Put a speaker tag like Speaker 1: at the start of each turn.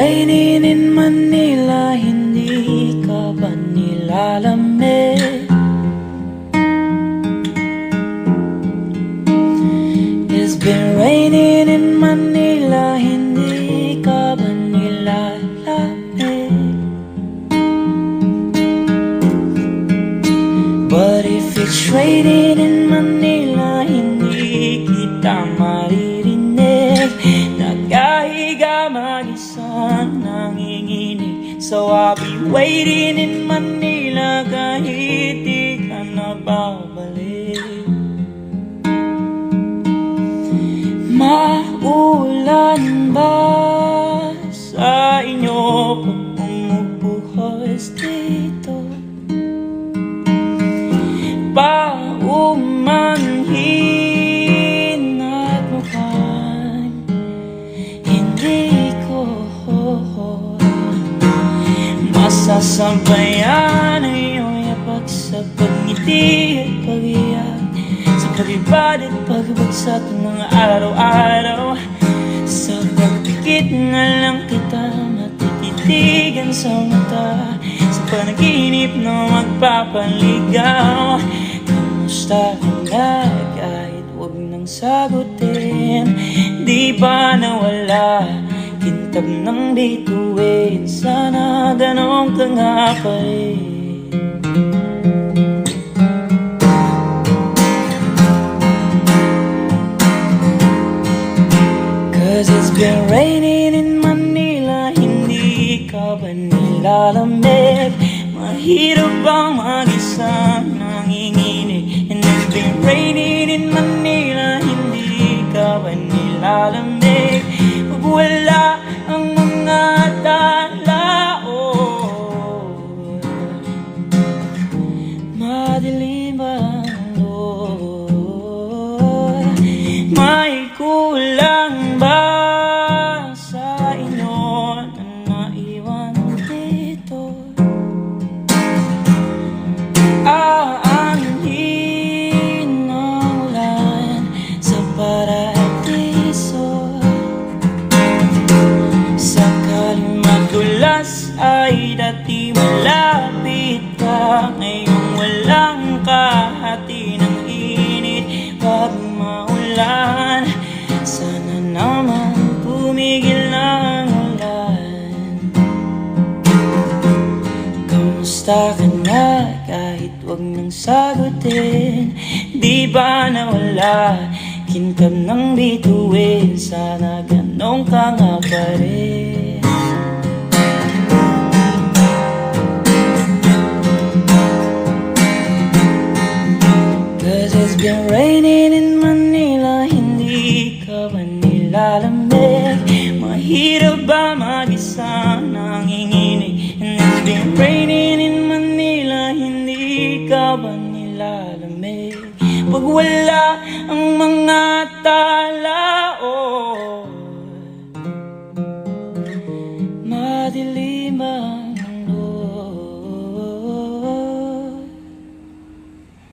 Speaker 1: raining in Manila, hindi ka ba nilalamig? It's been raining in Manila, hindi ka ba nilalamig? But if it's raining in Manila, hindi kita maririnig. Nagkahiga mag-isang nanginginig. So I'll be waiting in Manila kahit di ka na babalik. Maulan ba sa inyo pag bumubuhos dito? Paumanhin at mukhang hindi ko masasabayan ang iyong yapak sa pagngiti at pag-iyak, sa paglipad at pagbagsak ng araw-araw. Sa pagpikit na lang kita matititigan sa mata, sa panaginip na magpapaligaw. Kamusta ka na kahit huwag nang sagutin? Di ba nawala kintab ng bituin? Sana ganun ka nga pa rin. Cause it's been raining in Manila, hindi ka ba nilalamig? Mahirap bang mag-isang nanginginig? And it's been raining in Manila, hindi ka ba nilalamig? Pag wala ang mga tao, madilim ang loob. May kulang ba sa inyo na naiwan dito? Aanhin ng ulan sa paradiso. Sakaling madulas ay dati malapit ka, ngayong walang kahati ng init. Pag maulan, sana naman tumigil na ang ulan. Kamusta ka na kahit huwag nang sagutin? Di ba nawala kintab ng bituin? Sana ganun ka nga pa rin. Cause it's been raining in Manila, hindi ka ba nilalamig? Mahirap ba mag-isang nanginginig? And it's been raining in Manila, hindi ka ba nilalamig? Pag wala ang mga tala,